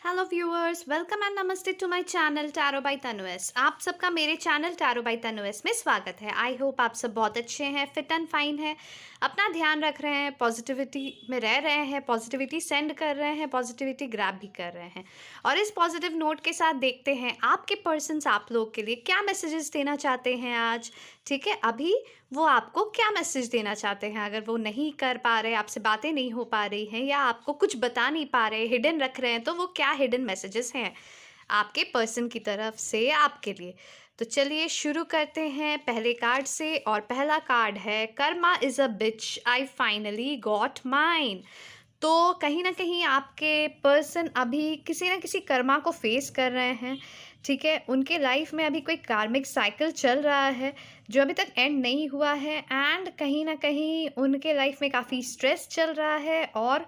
Hello viewers, welcome and नमस्ते to my channel tarot by तनुएस। आप सबका मेरे चैनल टैरो बाय तनुएस में स्वागत है। आई होप आप सब बहुत अच्छे हैं, फिट एंड फाइन हैं, अपना ध्यान रख रहे हैं, पॉजिटिविटी में रह रहे हैं, पॉजिटिविटी सेंड कर रहे हैं, पॉजिटिविटी ग्रैब भी कर रहे हैं। और इस पॉजिटिव नोट के साथ देखते हैं आपके पर्सन्स आप लोग के लिए क्या मैसेजेस देना चाहते हैं आज। ठीक है, अभी वो आपको क्या मैसेज देना चाहते हैं। अगर वो नहीं कर पा रहे, आपसे बातें नहीं हो पा रही हैं या आपको कुछ बता नहीं पा रहे, हिडन रख रहे हैं, तो वो क्या हिडन मैसेजेस हैं आपके पर्सन की तरफ से आपके लिए। तो चलिए शुरू करते हैं पहले कार्ड से। और पहला कार्ड है karma is a bitch, I finally got mine. तो कहीं ना कहीं आपके पर्सन अभी किसी ना किसी कर्मा को फेस कर रहे हैं। ठीक है, उनके लाइफ में अभी कोई कार्मिक साइकिल चल रहा है जो अभी तक एंड नहीं हुआ है, एंड कहीं ना कहीं उनके लाइफ में काफ़ी स्ट्रेस चल रहा है। और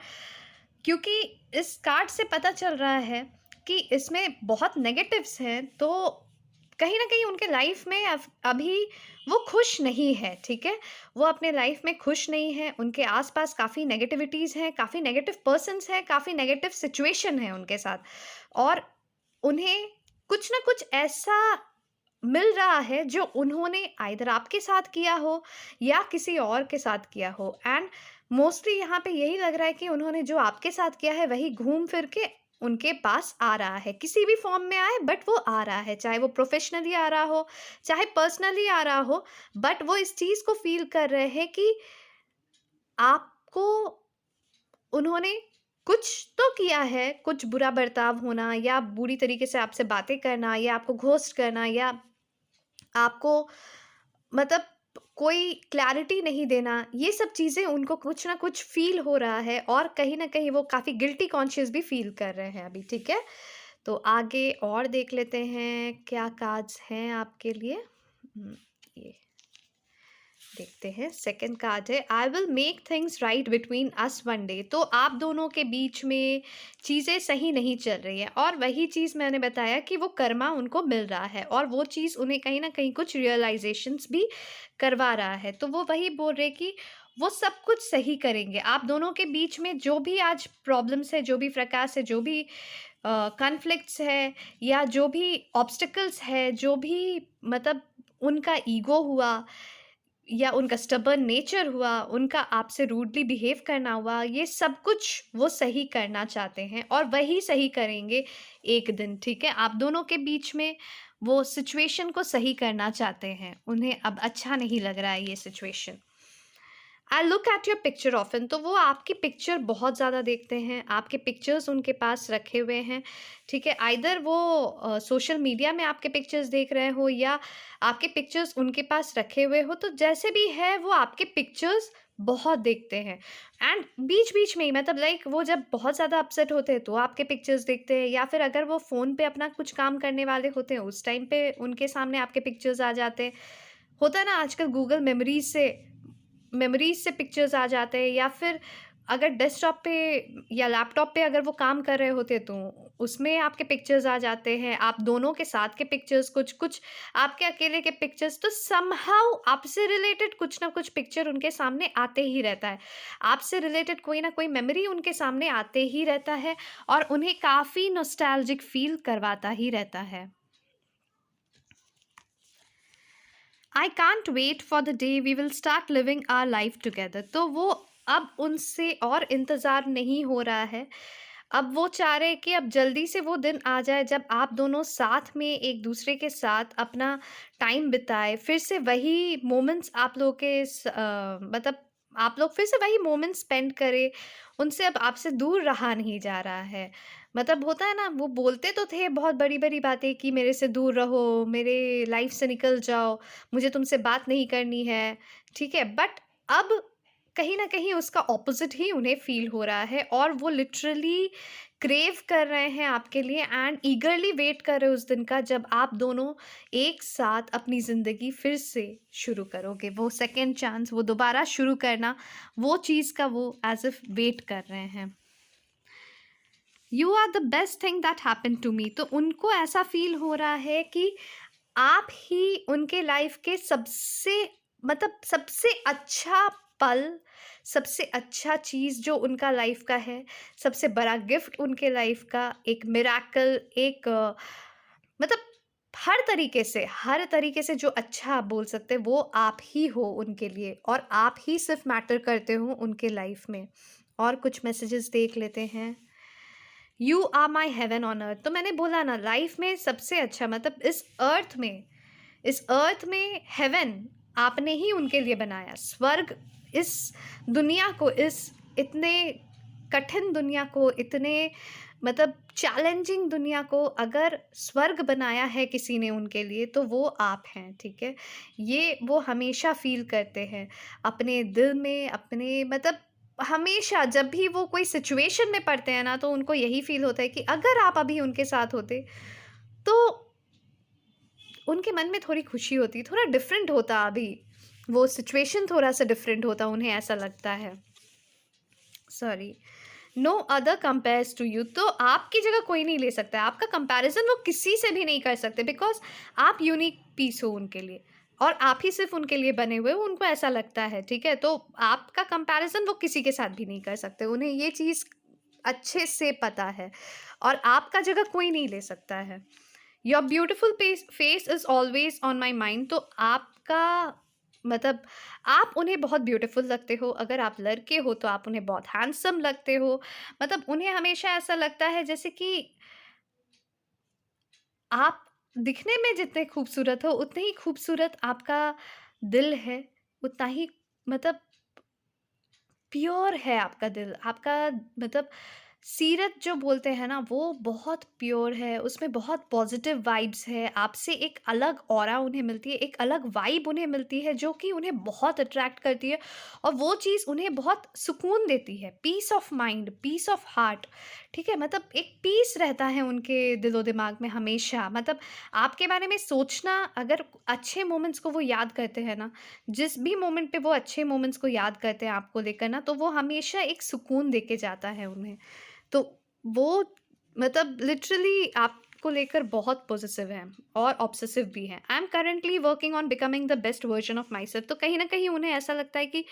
क्योंकि इस कार्ड से पता चल रहा है कि इसमें बहुत नेगेटिव्स हैं, तो कहीं ना कहीं उनके लाइफ में अभी वो खुश नहीं है। ठीक है, वो अपने लाइफ में खुश नहीं है, उनके आसपास काफ़ी नेगेटिविटीज़ हैं, काफ़ी नेगेटिव पर्सन्स हैं, काफ़ी नेगेटिव सिचुएशन है उनके साथ। और उन्हें कुछ ना कुछ ऐसा मिल रहा है जो उन्होंने आइदर आपके साथ किया हो या किसी और के साथ किया हो। एंड मोस्टली यहाँ पे यही लग रहा है कि उन्होंने जो आपके साथ किया है वही घूम फिर के उनके पास आ रहा है, किसी भी फॉर्म में आए बट वो आ रहा है, चाहे वो प्रोफेशनली आ रहा हो, चाहे पर्सनली आ रहा हो। बट वो इस चीज़ को फील कर रहे हैं कि आपको उन्होंने कुछ तो किया है, कुछ बुरा बर्ताव होना या बुरी तरीके से आपसे बातें करना या आपको घोस्ट करना या आपको मतलब कोई क्लैरिटी नहीं देना, ये सब चीज़ें उनको कुछ ना कुछ फ़ील हो रहा है और कहीं न कहीं वो काफ़ी गिल्टी कॉन्शियस भी फ़ील कर रहे हैं अभी। ठीक है? तो आगे और देख लेते हैं क्या कार्ड्स हैं आपके लिए। ये देखते हैं, सेकंड कार्ड है I will make things right between us one day. तो आप दोनों के बीच में चीज़ें सही नहीं चल रही है और वही चीज़ मैंने बताया कि वो कर्मा उनको मिल रहा है और वो चीज़ उन्हें कहीं ना कहीं कुछ रियलाइजेशंस भी करवा रहा है। तो वो वही बोल रहे कि वो सब कुछ सही करेंगे। आप दोनों के बीच में जो भी आज प्रॉब्लम्स है, जो भी फ्रकास है, जो भी कॉन्फ्लिक्ट्स है या जो भी ऑब्स्टिकल्स है, जो भी मतलब उनका ईगो हुआ या उनका स्टबर्न नेचर हुआ, उनका आपसे रूडली बिहेव करना हुआ, ये सब कुछ वो सही करना चाहते हैं और वही सही करेंगे एक दिन। ठीक है, आप दोनों के बीच में वो सिचुएशन को सही करना चाहते हैं, उन्हें अब अच्छा नहीं लग रहा है ये situation. I look at your picture often. तो वो आपकी पिक्चर बहुत ज़्यादा देखते हैं, आपके पिक्चर्स उनके पास रखे हुए हैं। ठीक है, आइदर वो सोशल मीडिया में आपके पिक्चर्स देख रहे हो या आपके पिक्चर्स उनके पास रखे हुए हो, तो जैसे भी है वो आपके पिक्चर्स बहुत देखते हैं। एंड बीच बीच में ही मतलब लाइक वो जब बहुत ज़्यादा अपसेट होते हैं तो आपके पिक्चर्स देखते हैं, या फिर अगर वो फ़ोन पे अपना कुछ काम करने वाले होते हैं उस टाइम पे उनके सामने आपके पिक्चर्स आ जाते हैं। होता है ना आजकल गूगल मेमोरीज से पिक्चर्स आ जाते हैं, या फिर अगर डेस्कटॉप पे या लैपटॉप पे अगर वो काम कर रहे होते तो उसमें आपके पिक्चर्स आ जाते हैं, आप दोनों के साथ के पिक्चर्स, कुछ कुछ आपके अकेले के पिक्चर्स, तो समहाउ आपसे रिलेटेड कुछ ना कुछ पिक्चर उनके सामने आते ही रहता है। आपसे रिलेटेड कोई ना कोई मेमोरी उनके सामने आते ही रहता है और उन्हें काफ़ी नॉस्टैल्जिक फील करवाता ही रहता है। I can't wait for the day we will start living our life together. तो वो अब उनसे और इंतज़ार नहीं हो रहा है। अब वो चाह रहे हैं कि अब जल्दी से वो दिन आ जाए जब आप दोनों साथ में एक दूसरे के साथ अपना टाइम बिताए, फिर से वही मोमेंट्स आप लोग के मतलब आप लोग फिर से वही मोमेंट्स स्पेंड करें। उनसे अब आपसे दूर रहा नहीं जा रहा है। मतलब होता है ना, वो बोलते तो थे बहुत बड़ी-बड़ी बातें कि मेरे से दूर रहो, मेरे लाइफ से निकल जाओ, मुझे तुमसे बात नहीं करनी है, ठीक है? बट अब कहीं न कहीं उसका ऑपोज़िट ही उन्हें फ़ील हो रहा है और वो लिटरली क्रेव कर रहे हैं आपके लिए एंड ईगरली वेट कर रहे हैं उस दिन का जब आप दोनों एक साथ अपनी ज़िंदगी फिर से शुरू करोगे। वो सेकंड चांस, वो दोबारा शुरू करना, वो चीज़ का वो एज़ इफ वेट कर रहे हैं। You are the best thing that happen to me. तो उनको ऐसा फील हो रहा है कि आप ही उनके लाइफ के सबसे मतलब सबसे अच्छा पल, सबसे अच्छा चीज़ जो उनका लाइफ़ का है, सबसे बड़ा गिफ्ट उनके लाइफ़ का, एक मिरेकल, एक मतलब हर तरीके से जो अच्छा आप बोल सकते हैं, वो आप ही हो उनके लिए और आप ही सिर्फ़ मैटर करते हो उनके लाइफ़ में। और कुछ मैसेजेस देख लेते हैं। You are my heaven on earth. तो मैंने बोला ना, लाइफ में सबसे अच्छा मतलब इस अर्थ में हेवन आपने ही उनके लिए बनाया। स्वर्ग, इस दुनिया को, इस इतने कठिन दुनिया को, इतने मतलब चैलेंजिंग दुनिया को अगर स्वर्ग बनाया है किसी ने उनके लिए, तो वो आप हैं, ठीक है? ये वो हमेशा फ़ील करते हैं अपने दिल में, अपने मतलब हमेशा जब भी वो कोई सिचुएशन में पड़ते हैं ना, तो उनको यही फ़ील होता है कि अगर आप अभी उनके साथ होते, तो उनके मन में थोड़ी खुशी होती, थोड़ा डिफरेंट होता अभी, वो सिचुएशन थोड़ा-सा डिफरेंट होता, उन्हें ऐसा लगता है। Sorry. No other compares to you. तो आपकी जगह कोई नहीं ले सकता है, आपका कंपैरिज़न वो किसी से भी नहीं कर सकते, बिकॉज़ आप यूनिक पीस हो उनके लिए और आप ही सिर्फ़ उनके लिए बने हुए हो, उनको ऐसा लगता है, ठीक है? तो आपका कंपैरिज़न वो किसी के साथ भी नहीं कर सकते, उन्हें ये चीज़ अच्छे से पता है और आपका जगह कोई नहीं ले सकता है। Your beautiful face is always on my mind. तो आपका मतलब आप उन्हें बहुत ब्यूटीफुल लगते हो, अगर आप लड़के हो तो आप उन्हें बहुत हैंडसम लगते हो। मतलब उन्हें हमेशा ऐसा लगता है जैसे कि आप दिखने में जितने खूबसूरत हो, उतने ही खूबसूरत आपका दिल है, उतना ही मतलब प्योर है आपका दिल, आपका मतलब सीरत जो बोलते हैं ना, वो बहुत प्योर है, उसमें बहुत पॉजिटिव वाइब्स है, आपसे एक अलग ऑरा उन्हें मिलती है, एक अलग वाइब उन्हें मिलती है, जो कि उन्हें बहुत अट्रैक्ट करती है और वो चीज़ उन्हें बहुत सुकून देती है, peace of mind, peace of heart, ठीक है? मतलब एक पीस रहता है उनके दिलो-दिमाग में हमेशा, मतलब आपके बारे में सोचना, अगर अच्छे मोमेंट्स को वो याद करते हैं ना, जिस भी मोमेंट पे वो अच्छे मोमेंट्स को याद करते हैं आपको लेकर ना, तो वो हमेशा एक सुकून देके जाता है उन्हें। तो वो मतलब लिटरली आपको लेकर बहुत पॉसेसिव हैं और ऑब्सेसिव भी हैं। I am currently working on becoming the best version of my self. तो कहीं न कहीं उन्हें ऐसा लगता है कि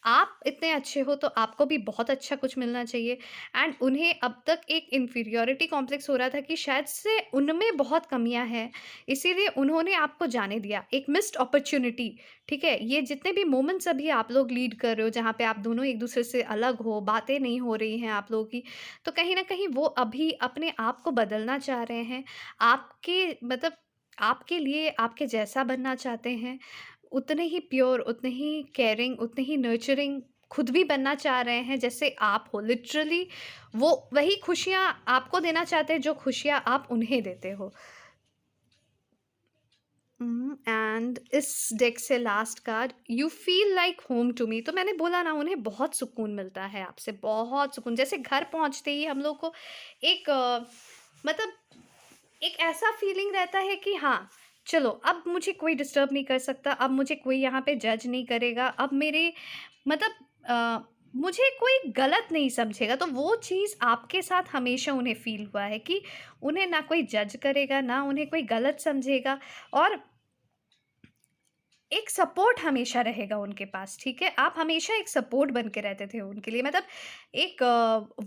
आप इतने अच्छे हो तो आपको भी बहुत अच्छा कुछ मिलना चाहिए एंड उन्हें अब तक एक इन्फीरियॉरिटी कॉम्प्लेक्स हो रहा था कि शायद से उनमें बहुत कमियां हैं, इसीलिए उन्होंने आपको जाने दिया, एक मिस्ड अपॉर्चुनिटी, ठीक है? ये जितने भी मोमेंट्स अभी आप लोग लीड कर रहे हो, जहाँ पे आप दोनों एक दूसरे से अलग हो, बातें नहीं हो रही हैं आप लोगों की, तो कहीं ना कहीं वो अभी अपने आप को बदलना चाह रहे हैं, आपके मतलब आपके लिए आपके जैसा बनना चाहते हैं, उतने ही प्योर, उतने ही केयरिंग, उतने ही नर्चरिंग खुद भी बनना चाह रहे हैं जैसे आप हो। लिटरली वो वही खुशियाँ आपको देना चाहते हैं जो खुशियाँ आप उन्हें देते हो। एंड इस डेक से last card, you feel like home to me. तो मैंने बोला ना, उन्हें बहुत सुकून मिलता है आपसे, बहुत सुकून, जैसे घर पहुंचते ही हम लोग को एक मतलब एक ऐसा फीलिंग रहता है कि हाँ, चलो अब मुझे कोई डिस्टर्ब नहीं कर सकता, अब मुझे कोई यहाँ पे जज नहीं करेगा, अब मेरे मतलब मुझे कोई गलत नहीं समझेगा। तो वो चीज़ आपके साथ हमेशा उन्हें फ़ील हुआ है कि उन्हें ना कोई जज करेगा, ना उन्हें कोई गलत समझेगा और एक सपोर्ट हमेशा रहेगा उनके पास, ठीक है? आप हमेशा एक सपोर्ट बन के रहते थे उनके लिए, मतलब एक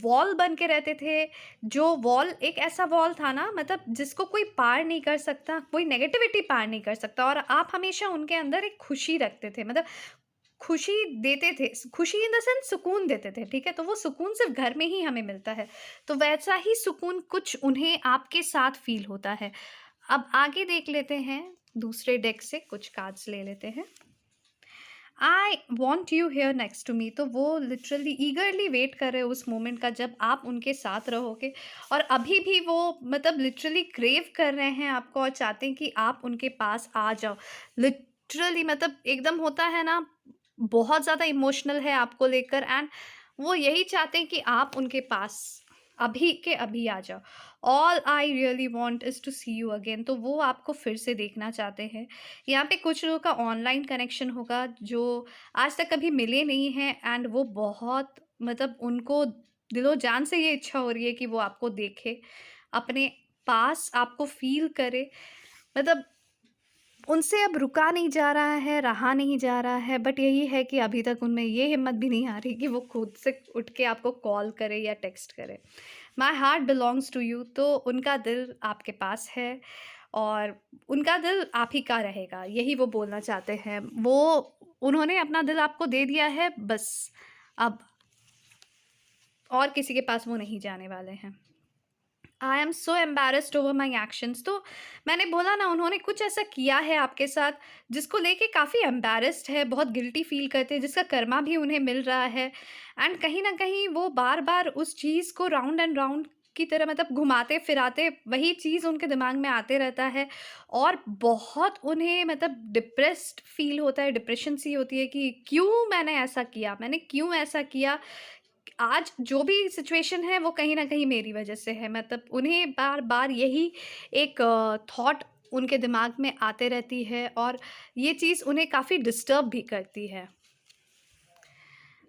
वॉल बन के रहते थे, जो वॉल एक ऐसा वॉल था ना, मतलब जिसको कोई पार नहीं कर सकता, कोई नेगेटिविटी पार नहीं कर सकता और आप हमेशा उनके अंदर एक खुशी रखते थे, मतलब खुशी देते थे, खुशी इन द सेंस सुकून देते थे, ठीक है? तो वो सुकून सिर्फ़ घर में ही हमें मिलता है, तो वैसा ही सुकून कुछ उन्हें आपके साथ फ़ील होता है। अब आगे देख लेते हैं, दूसरे डेक से कुछ कार्ड्स ले लेते हैं। I want you here next to me. तो वो लिटरली ईगरली वेट कर रहे हो उस मोमेंट का जब आप उनके साथ रहोगे और अभी भी वो मतलब लिटरली क्रेव कर रहे हैं आपको और चाहते हैं कि आप उनके पास आ जाओ। लिटरली मतलब एकदम होता है ना, बहुत ज़्यादा इमोशनल है आपको लेकर एंड वो यही चाहते हैं कि आप उनके पास अभी के अभी आ जाओ। All I really want is to see you again. तो वो आपको फिर से देखना चाहते हैं। यहाँ पे कुछ लोगों का ऑनलाइन कनेक्शन होगा जो आज तक कभी मिले नहीं हैं एंड वो बहुत मतलब उनको दिलो जान से ये इच्छा हो रही है कि वो आपको देखे, अपने पास आपको फ़ील करे। मतलब उनसे अब रुका नहीं जा रहा है, रहा नहीं जा रहा है, बट यही है कि अभी तक उनमें ये हिम्मत भी नहीं आ रही कि वो खुद से उठ के आपको कॉल करे या टेक्स्ट करे। My heart belongs to you, तो उनका दिल आपके पास है और उनका दिल आप ही का रहेगा, यही वो बोलना चाहते हैं। वो उन्होंने अपना दिल आपको दे दिया है, बस अब और किसी के पास वो नहीं जाने वाले हैं। I am so embarrassed over my actions, तो मैंने बोला ना, उन्होंने कुछ ऐसा किया है आपके साथ जिसको लेके काफ़ी एम्बेरस्ड है, बहुत गिल्टी फील करते हैं, जिसका कर्मा भी उन्हें मिल रहा है। एंड कहीं ना कहीं वो बार बार उस चीज़ को राउंड एंड राउंड की तरह, मतलब घुमाते फिराते वही चीज़ उनके दिमाग में आते रहता है। और बहुत उन्हें मतलब डिप्रेस्ड फील होता है, डिप्रेशन सी होती है कि क्यों मैंने ऐसा किया, मैंने क्यों ऐसा किया। आज जो भी सिचुएशन है वो कहीं न कहीं मेरी वज़ह से है। मतलब उन्हें बार-बार यही एक थॉट उनके दिमाग में आते रहती है और ये चीज़ उन्हें काफ़ी डिस्टर्ब भी करती है।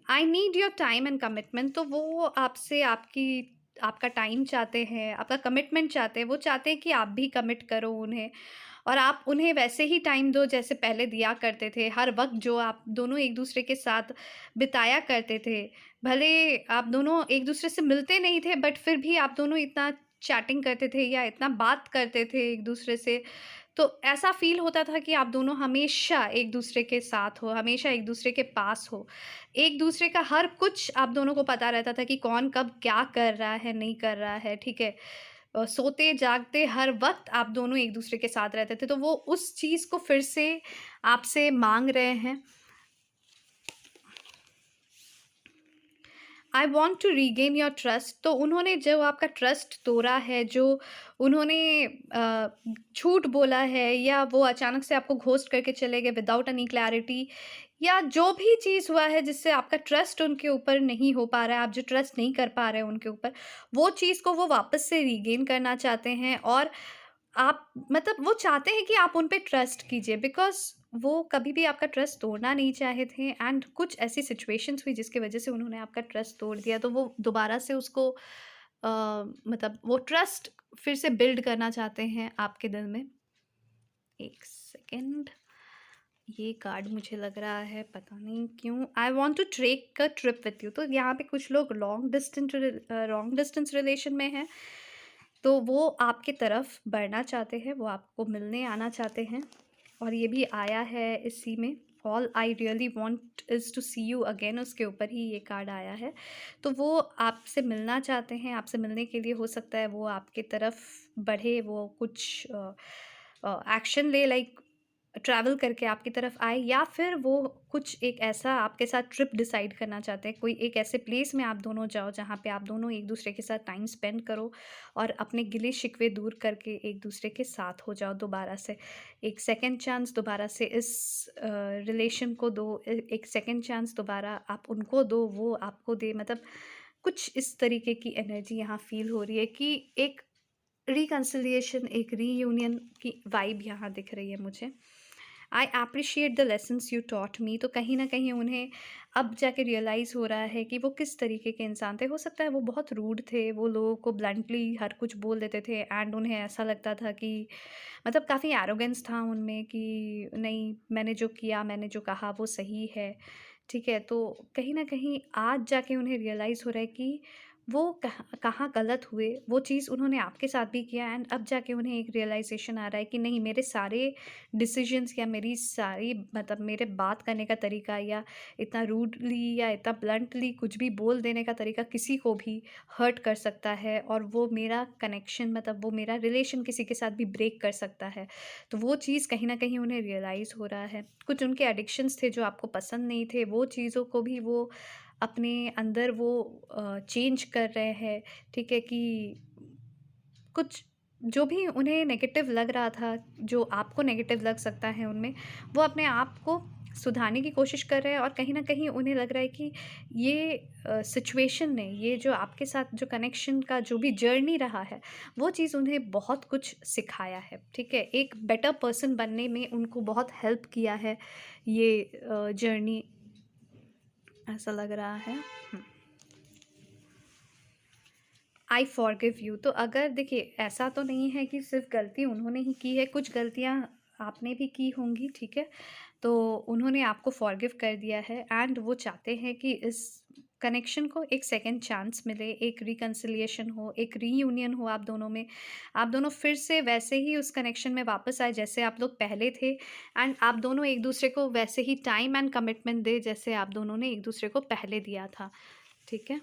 I need your time and commitment, तो वो आपसे आपका टाइम चाहते हैं, आपका कमिटमेंट चाहते हैं। वो चाहते हैं कि आप भी कमिट करो उन्हें और आप उन्हें वैसे ही टाइम दो जैसे पहले दिया करते थे। हर वक़्त जो आप दोनों एक-दूसरे के साथ बिताया करते थे। भले आप दोनों एक-दूसरे से मिलते नहीं थे, बट फिर भी आप दोनों इतना चैटिंग करते थे या इतना बात करते थे एक-दूसरे से। तो ऐसा फ़ील होता था कि आप दोनों हमेशा एक-दूसरे के साथ हो, हमेशा एक-दूसरे के पास हो। एक-दूसरे का हर कुछ आप दोनों को पता रहता था कि कौन कब क्या कर रहा है, नहीं कर रहा है, ठीक है? सोते-जागते हर वक़्त आप दोनों एक-दूसरे के साथ रहते थे, तो वो उस चीज़ को फिर से आपसे माँग रहे हैं। I want to regain your trust, तो उन्होंने जो आपका ट्रस्ट तोड़ा है, जो उन्होंने झूठ बोला है या वो अचानक से आपको घोस्ट करके चले गए विदाउट एनी क्लैरिटी, या जो भी चीज़ हुआ है जिससे आपका ट्रस्ट उनके ऊपर नहीं हो पा रहा है, आप जो ट्रस्ट नहीं कर पा रहे हैं उनके ऊपर, वो चीज़ को वो वापस से रीगेन करना चाहते हैं। और आप मतलब वो चाहते हैं कि आप उन पे ट्रस्ट कीजिए, बिकॉज़ वो कभी भी आपका ट्रस्ट तोड़ना नहीं चाहे थे एंड कुछ ऐसी सिचुएशंस हुई जिसकी वजह से उन्होंने आपका ट्रस्ट तोड़ दिया, तो वो दोबारा से उसको मतलब वो ट्रस्ट फिर से बिल्ड करना चाहते हैं आपके दिल में। एक सेकंड, ये कार्ड मुझे लग रहा है पता नहीं क्यों, I want to take a trip with you, तो यहाँ पे कुछ लोग लॉन्ग डिस्टेंस रिलेशन में हैं, तो वो आपके तरफ बढ़ना चाहते हैं, वो आपको मिलने आना चाहते हैं। और ये भी आया है इसी में, all I really want is to see you again, उसके ऊपर ही ये कार्ड आया है। तो वो आपसे मिलना चाहते हैं, आपसे मिलने के लिए हो सकता है वो आपके तरफ बढ़े, वो कुछ एक्शन ले, लाइक ट्रैवल करके आपकी तरफ आए, या फिर वो कुछ एक ऐसा आपके साथ ट्रिप डिसाइड करना चाहते हैं, कोई एक ऐसे प्लेस में आप दोनों जाओ जहाँ पे आप दोनों एक दूसरे के साथ टाइम स्पेंड करो और अपने गिले शिकवे दूर करके एक दूसरे के साथ हो जाओ दोबारा से। एक सेकंड चांस दोबारा से इस रिलेशन को दो, एक सेकंड चांस दोबारा आप उनको दो, वो आपको दे। मतलब कुछ इस तरीके की एनर्जी यहाँ फील हो रही है कि एक रिकंसिलिएशन, एक रीयूनियन की वाइब यहाँ दिख रही है मुझे। I appreciate the lessons you taught me, तो कहीं न कहीं उन्हें अब जाके रियलाइज़ हो रहा है कि वो किस तरीके के इंसान थे। हो सकता है वो बहुत रूड थे, वो लोगों को ब्लंटली हर कुछ बोल देते थे एंड उन्हें ऐसा लगता था कि मतलब काफ़ी एरोगेंस था उनमें कि नहीं, मैंने जो किया, मैंने जो कहा वो सही है, ठीक है? तो कहीं न कहीं आज जाके उन्हें रियलाइज़ हो रहा है कि वो कहाँ कहाँ गलत हुए, वो चीज़ उन्होंने आपके साथ भी किया एंड अब जाके उन्हें एक रियलाइज़ेशन आ रहा है कि नहीं, मेरे सारे डिसीजंस या मेरी सारी मतलब मेरे बात करने का तरीका या इतना रूडली या इतना ब्लंटली कुछ भी बोल देने का तरीका किसी को भी हर्ट कर सकता है और वो मेरा कनेक्शन, मतलब वो मेरा रिलेशन किसी के साथ भी ब्रेक कर सकता है। तो वो चीज़ कहीं न कहीं उन्हें रियलाइज़ हो रहा है। कुछ उनके एडिक्शंस थे जो आपको पसंद नहीं थे, वो चीज़ों को भी वो अपने अंदर वो चेंज कर रहे हैं, ठीक है? कि कुछ जो भी उन्हें नेगेटिव लग रहा था, जो आपको नेगेटिव लग सकता है उनमें, वो अपने आप को सुधारने की कोशिश कर रहे हैं और कहीं न कहीं उन्हें लग रहा है कि ये सिचुएशन ने, ये जो आपके साथ जो कनेक्शन का जो भी जर्नी रहा है, वो चीज़ उन्हें बहुत कुछ सिखाया है, ठीक है? एक बेटर पर्सन बनने में उनको बहुत हेल्प किया है ये जर्नी, ऐसा लग रहा है। आई फॉरगिव यू, तो अगर देखिए ऐसा तो नहीं है कि सिर्फ गलती उन्होंने ही की है, कुछ गलतियाँ आपने भी की होंगी, ठीक है? तो उन्होंने आपको फ़ॉरगिव कर दिया है एंड वो चाहते हैं कि इस कनेक्शन को एक सेकंड चांस मिले, एक रिकन्सिलिएशन हो, एक रीयूनियन हो आप दोनों में। आप दोनों फिर से वैसे ही उस कनेक्शन में वापस आए जैसे आप लोग पहले थे एंड आप दोनों एक-दूसरे को वैसे ही टाइम एंड कमिटमेंट दें जैसे आप दोनों ने एक-दूसरे को पहले दिया था, ठीक है?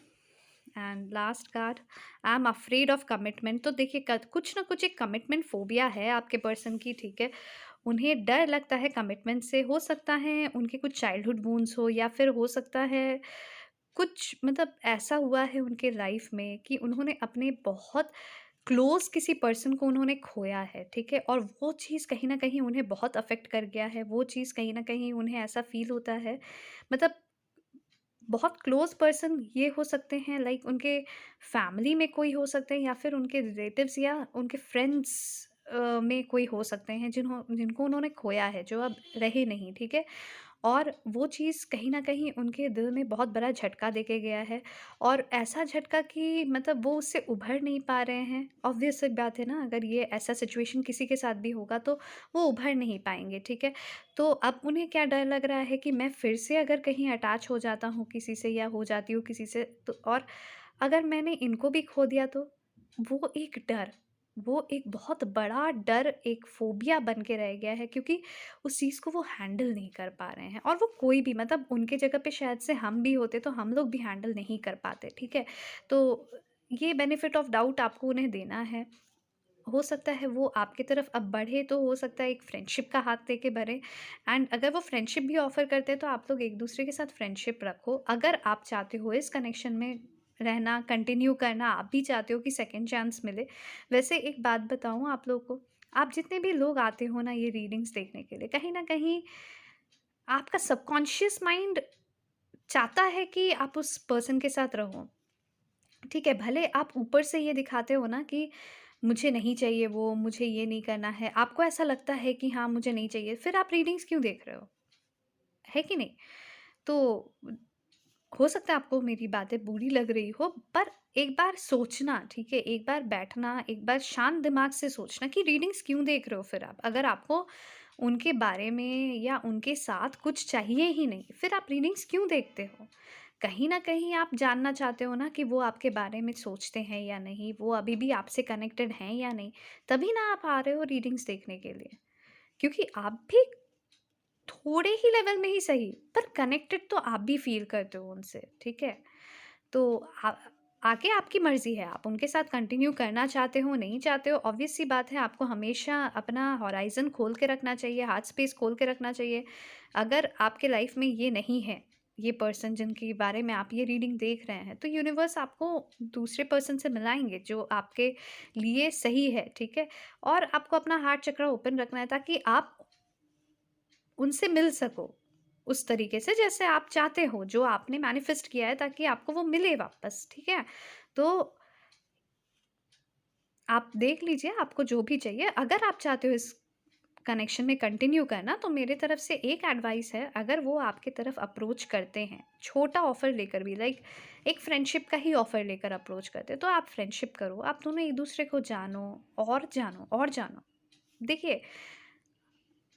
And last card, I am afraid of commitment. तो देखिए कुछ ना कुछ एक कमिटमेंट फोबिया है आपके पर्सन की, ठीक है? उन्हें डर लगता है कमिटमेंट से। हो सकता है उनके कुछ चाइल्डहुड वूंड्स हो या फिर हो सकता है कुछ मतलब ऐसा हुआ है उनके लाइफ में कि उन्होंने अपने बहुत क्लोज किसी पर्सन को उन्होंने खोया है, ठीक है? और वो चीज़ कहीं न कहीं उन्हें बहुत अफ़ेक्ट कर गया है, वो चीज़ कहीं न कहीं उन्हें ऐसा फ़ील होता है, मतलब बहुत क्लोज़ पर्सन ये हो सकते हैं, लाइक उनके फैमिली में कोई हो सकते हैं या फिर उनके रिलेटिव्स या उनके फ्रेंड्स में कोई हो सकते हैं जिनको उन्होंने खोया है, जो अब रहे नहीं, ठीक है? और वो चीज़ कहीं न कहीं उनके दिल में बहुत बड़ा झटका देके गया है और ऐसा झटका कि मतलब वो उससे उभर नहीं पा रहे हैं। ऑब्वियस सी बात है ना, अगर ये ऐसा सिचुएशन किसी के साथ भी होगा तो वो उभर नहीं पाएँगे, ठीक है? तो अब उन्हें क्या डर लग रहा है कि मैं फिर से अगर कहीं अटैच हो जाता हूँ किसी से या हो जाती हूँ किसी से तो और अगर मैंने इनको भी खो दिया तो? वो एक डर, वो एक बहुत बड़ा डर, एक फ़ोबिया बन के रह गया है क्योंकि उस चीज़ को वो हैंडल नहीं कर पा रहे हैं और वो कोई भी मतलब उनके जगह पे शायद से हम भी होते तो हम लोग भी हैंडल नहीं कर पाते, ठीक है? तो ये बेनिफिट ऑफ डाउट आपको उन्हें देना है। हो सकता है वो आपकी तरफ अब बढ़े तो हो सकता है एक फ्रेंडशिप का हाथ दे के बढ़े एंड अगर वो फ्रेंडशिप भी ऑफ़र करते हैं तो आप लोग एक-दूसरे के साथ फ्रेंडशिप रखो। अगर आप चाहते हो इस कनेक्शन में रहना, कंटिन्यू करना, आप भी चाहते हो कि सेकंड चांस मिले। वैसे एक बात बताऊँ आप लोगों को, आप जितने भी लोग आते हो ना ये रीडिंग्स देखने के लिए, कहीं न कहीं आपका सबकॉन्शियस माइंड चाहता है कि आप उस पर्सन के साथ रहो। ठीक है, भले आप ऊपर से ये दिखाते हो ना कि मुझे नहीं चाहिए वो, मुझे ये नहीं करना है, आपको ऐसा लगता है कि हाँ, मुझे नहीं चाहिए, फिर आप रीडिंग्स क्यों देख रहे हो? है कि नहीं? तो हो सकता है आपको मेरी बातें बुरी लग रही हो, पर एक बार सोचना, ठीक है? एक बार बैठना, एक बार शांत दिमाग से सोचना कि रीडिंग्स क्यों देख रहे हो फिर आप? अगर आपको उनके बारे में या उनके साथ कुछ चाहिए ही नहीं, फिर आप रीडिंग्स क्यों देखते हो? कहीं न कहीं आप जानना चाहते हो ना कि वो आपके बारे में सोचते हैं या नहीं, वो अभी भी आपसे कनेक्टेड हैं या नहीं, तभी ना आप आ रहे हो रीडिंग्स देखने के लिए। क्योंकि आप भी थोड़े ही लेवल में ही सही, पर कनेक्टेड तो आप भी फ़ील करते हो उनसे, ठीक है? तो आगे आपकी मर्ज़ी है, आप उनके साथ कंटिन्यू करना चाहते हो, नहीं चाहते हो, ऑब्वियस सी बात है आपको हमेशा अपना हॉराइज़न खोल के रखना चाहिए, हार्ट स्पेस खोल के रखना चाहिए। अगर आपके लाइफ़ में ये नहीं है, ये पर्सन जिनके बारे में आप ये रीडिंग देख रहे हैं, तो यूनिवर्स आपको दूसरे पर्सन से मिलाएँगे जो आपके लिए सही है, ठीक है? और आपको अपना हार्ट चक्र ओपन रखना है ताकि आप उनसे मिल सको, उस तरीके से जैसे आप चाहते हो, जो आपने मैनिफेस्ट किया है ताकि आपको वो मिले वापस, ठीक है? तो आप देख लीजिए आपको जो भी चाहिए, अगर आप चाहते हो इस कनेक्शन में कंटिन्यू करना तो मेरे तरफ से एक एडवाइस है, अगर वो आपकी तरफ अप्रोच करते हैं, छोटा ऑफ़र लेकर भी लाइक एक फ्रेंडशिप का ही ऑफ़र लेकर अप्रोच करते हैं, तो आप फ्रेंडशिप करो, आप दोनों एक-दूसरे को जानो और जानो और जानो। देखिए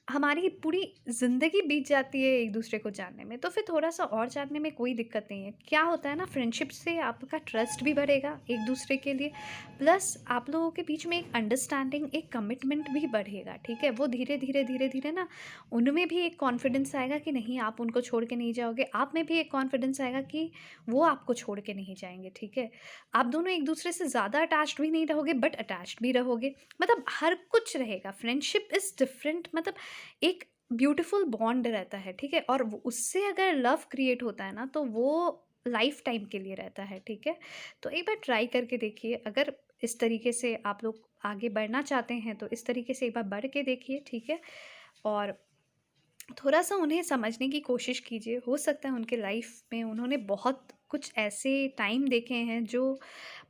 हमारी पूरी ज़िंदगी बीत जाती है एक-दूसरे को जानने में, तो फिर थोड़ा-सा और जानने में कोई दिक्कत नहीं है। क्या होता है ना फ्रेंडशिप से आपका ट्रस्ट भी बढ़ेगा एक-दूसरे के लिए, प्लस आप लोगों के बीच में एक अंडरस्टैंडिंग, एक कमिटमेंट भी बढ़ेगा, ठीक है? वो धीरे-धीरे, धीरे-धीरे ना उनमें भी एक कॉन्फिडेंस आएगा कि नहीं आप उनको छोड़ के नहीं जाओगे, आप में भी एक कॉन्फिडेंस आएगा कि वो आपको छोड़ के नहीं जाएँगे, ठीक है? आप दोनों एक-दूसरे से ज़्यादा अटैच्ड भी नहीं रहोगे बट अटैच्ड भी रहोगे, मतलब हर कुछ रहेगा। फ्रेंडशिप इज़ डिफरेंट, मतलब एक ब्यूटीफुल बॉन्ड रहता है, ठीक है? और वो उससे अगर लव क्रिएट होता है ना, तो वो लाइफ़ टाइम के लिए रहता है, ठीक है? तो एक बार ट्राई करके देखिए, अगर इस तरीके से आप लोग आगे बढ़ना चाहते हैं, तो इस तरीके से एक बार बढ़ के देखिए, ठीक है? और थोड़ा-सा उन्हें समझने की कोशिश कीजिए, हो सकता है उनके लाइफ़ में उन्होंने बहुत कुछ ऐसे टाइम देखे हैं, जो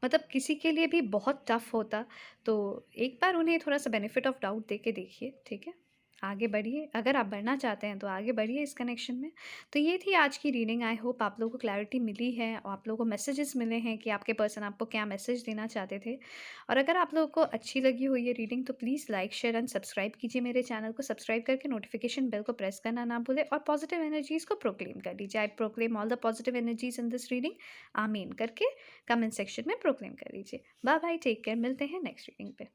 मतलब किसी के लिए भी बहुत टफ़ होता, तो एक बार उन्हें थोड़ा-सा बेनिफिट ऑफ डाउट दे के देखिए, ठीक है? आगे बढ़िए, अगर आप बढ़ना चाहते हैं तो आगे बढ़िए इस कनेक्शन में। तो ये थी आज की रीडिंग। आई होप आप लोगों को क्लैरिटी मिली है और आप लोगों को मैसेजेस मिले हैं कि आपके पर्सन आपको क्या मैसेज देना चाहते थे। और अगर आप लोगों को अच्छी लगी हो ये रीडिंग तो please like, share and subscribe कीजिए मेरे चैनल को। सब्सक्राइब करके नोटिफिकेशन बेल को प्रेस करना ना भूलें और पॉजिटिव एनर्जीज़ को प्रोक्लेम कर लीजिए। I proclaim all the positive energies in this reading. आमीन करके कमेंट सेक्शन में प्रोक्लेम कर लीजिए। बाय बाय, टेक केयर, मिलते हैं नेक्स्ट रीडिंग पे।